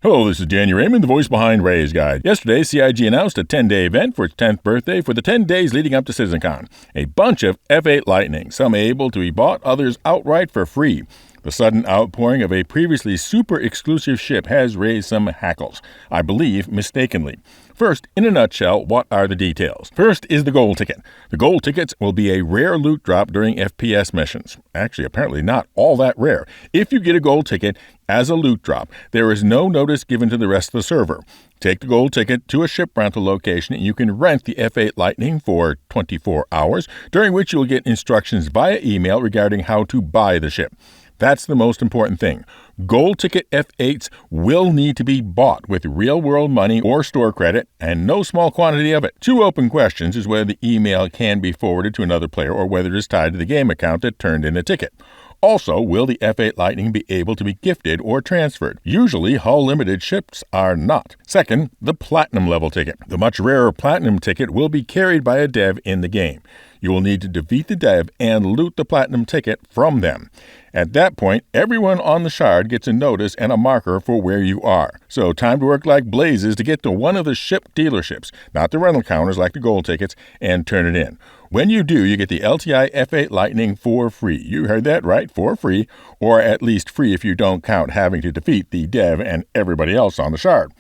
Hello, this is Danny Raymond, the voice behind Ray's Guide. Yesterday, CIG announced a 10-day event for its 10th birthday for the 10 days leading up to CitizenCon. A bunch of F8 Lightning, some able to be bought, others outright for free. The sudden outpouring of a previously super exclusive ship has raised some hackles, I believe mistakenly. First, in a nutshell, what are the details? First is the gold ticket. The gold tickets will be a rare loot drop during FPS missions. Actually, apparently not all that rare. If you get a gold ticket as a loot drop, there is no notice given to the rest of the server. Take the gold ticket to a ship rental location and you can rent the F8 Lightning for 24 hours, during which you will get instructions via email regarding how to buy the ship. That's the most important thing. Gold ticket F8s will need to be bought with real-world money or store credit, and no small quantity of it. Two open questions is whether the email can be forwarded to another player or whether it is tied to the game account that turned in the ticket. Also, will the F8 Lightning be able to be gifted or transferred? Usually, hull-limited ships are not. Second, the Platinum level ticket. The much rarer Platinum ticket will be carried by a dev in the game. You will need to defeat the dev and loot the Platinum ticket from them. At that point, everyone on the shard gets a notice and a marker for where you are. So time to work like blazes to get to one of the ship dealerships, not the rental counters like the gold tickets, and turn it in. When you do, you get the LTI F8 Lightning for free. You heard that right, for free, or at least free if you don't count having to defeat the dev and everybody else on the shard.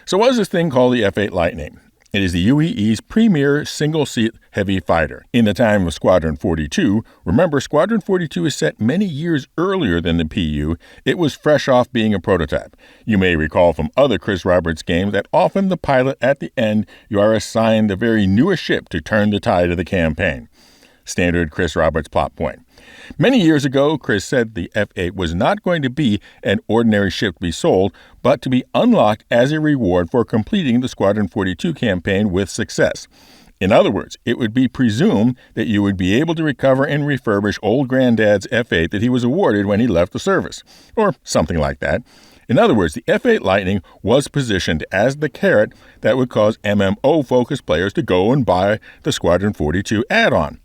So what is this thing called the F8 Lightning? It is the UEE's premier single-seat heavy fighter. In the time of Squadron 42, remember Squadron 42 is set many years earlier than the PU, it was fresh off being a prototype. You may recall from other Chris Roberts games that often the pilot at the end, you are assigned the very newest ship to turn the tide of the campaign. Standard Chris Roberts plot point. Many years ago, Chris said the F8 was not going to be an ordinary ship to be sold, but to be unlocked as a reward for completing the Squadron 42 campaign with success. In other words, it would be presumed that you would be able to recover and refurbish old Granddad's F8 that he was awarded when he left the service, or something like that. In other words, the F8 Lightning was positioned as the carrot that would cause MMO-focused players to go and buy the Squadron 42 add-on.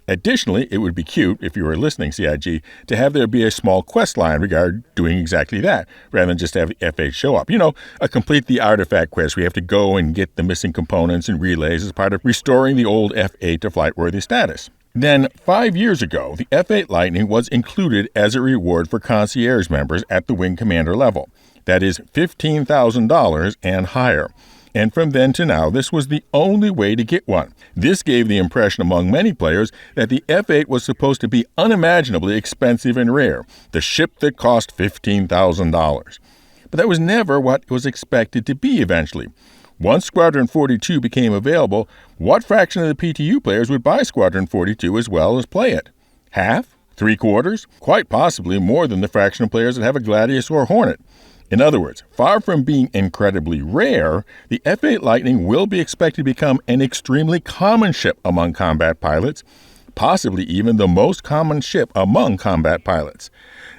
Additionally, it would be cute, if you were listening, CIG, to have there be a small quest line regarding doing exactly that, rather than just have the F8 show up. You know, a complete the artifact quest where you have to go and get the missing components and relays as part of restoring the old F8 to flight-worthy status. Then, 5 years ago, the F8 Lightning was included as a reward for Concierge members at the Wing Commander level. That is $15,000 and higher. And from then to now, this was the only way to get one. This gave the impression among many players that the F8 was supposed to be unimaginably expensive and rare, the ship that cost $15,000. But that was never what it was expected to be eventually. Once Squadron 42 became available, what fraction of the PTU players would buy Squadron 42 as well as play it? Half? 3/4? Quite possibly more than the fraction of players that have a Gladius or Hornet. In other words, far from being incredibly rare, the F8 Lightning will be expected to become an extremely common ship among combat pilots, possibly even the most common ship among combat pilots.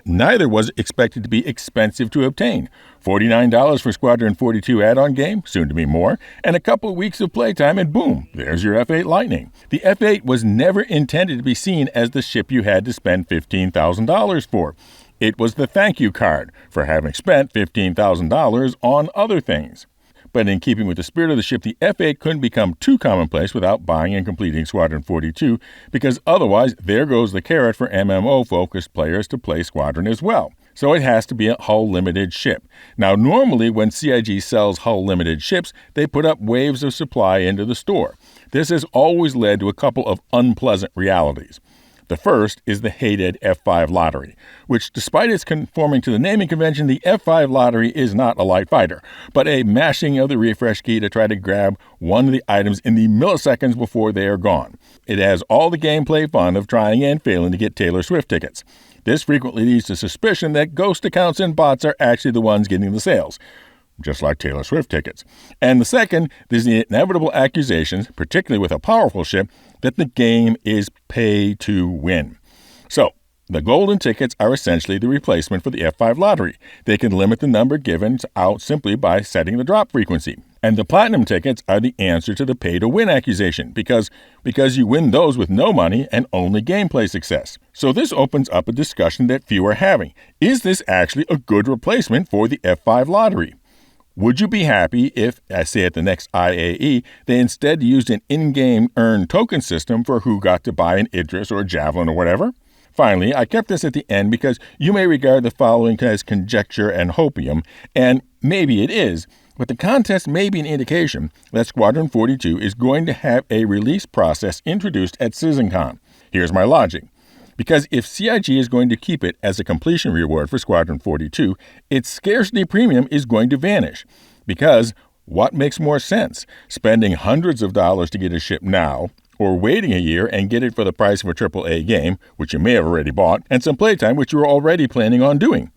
Neither was expected to be expensive to obtain. $49 for Squadron 42 add-on game, soon to be more, and a couple of weeks of playtime and boom, there's your F8 Lightning. The F8 was never intended to be seen as the ship you had to spend $15,000 for. It was the thank you card for having spent $15,000 on other things. But in keeping with the spirit of the ship, the F8 couldn't become too commonplace without buying and completing Squadron 42, because otherwise there goes the carrot for MMO-focused players to play Squadron as well. So it has to be a hull-limited ship. Now, normally when CIG sells hull-limited ships, they put up waves of supply into the store. This has always led to a couple of unpleasant realities. The first is the hated F5 lottery, which, despite its conforming to the naming convention, the F5 lottery is not a light fighter, but a mashing of the refresh key to try to grab one of the items in the milliseconds before they are gone. It has all the gameplay fun of trying and failing to get Taylor Swift tickets. This frequently leads to suspicion that ghost accounts and bots are actually the ones getting the sales, just like Taylor Swift tickets. And the second, there's the inevitable accusations, particularly with a powerful ship, that the game is pay to win. So, the golden tickets are essentially the replacement for the F5 lottery. They can limit the number given out simply by setting the drop frequency. And the platinum tickets are the answer to the pay-to-win accusation, because you win those with no money and only gameplay success. So this opens up a discussion that few are having. Is this actually a good replacement for the F5 lottery? Would you be happy if, as say at the next IAE, they instead used an in-game earned token system for who got to buy an Idris or Javelin or whatever? Finally, I kept this at the end because you may regard the following as conjecture and hopium, and maybe it is, but the contest may be an indication that Squadron 42 is going to have a release process introduced at CitizenCon. Here's my logic. Because if CIG is going to keep it as a completion reward for Squadron 42, its scarcity premium is going to vanish. Because what makes more sense? Spending hundreds of dollars to get a ship now, or waiting a year and get it for the price of a AAA game, which you may have already bought, and some playtime, which you were already planning on doing.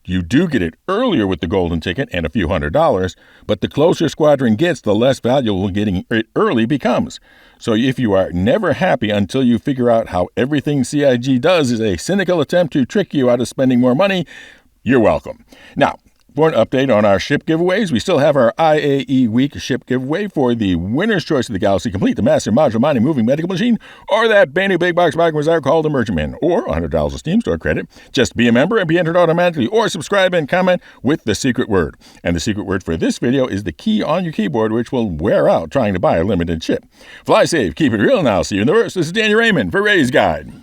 You do get it earlier with the golden ticket and a few $100s, but the closer Squadron gets, the less valuable getting it early becomes. So if you are never happy until you figure out how everything CIG does is a cynical attempt to trick you out of spending more money, you're welcome. Now, for an update on our ship giveaways, we still have our IAE Week ship giveaway for the Winner's Choice of the Galaxy Complete, the Massive Modular Mining Moving Medical Machine, or that Bandy Big Box Backwards called the Merchantman, or $100 of Steam Store credit. Just be a member and be entered automatically, or subscribe and comment with the secret word. And the secret word for this video is the key on your keyboard, which will wear out trying to buy a limited ship. Fly safe, keep it real, and I'll see you in the verse. This is Daniel Raymond for Ray's Guide.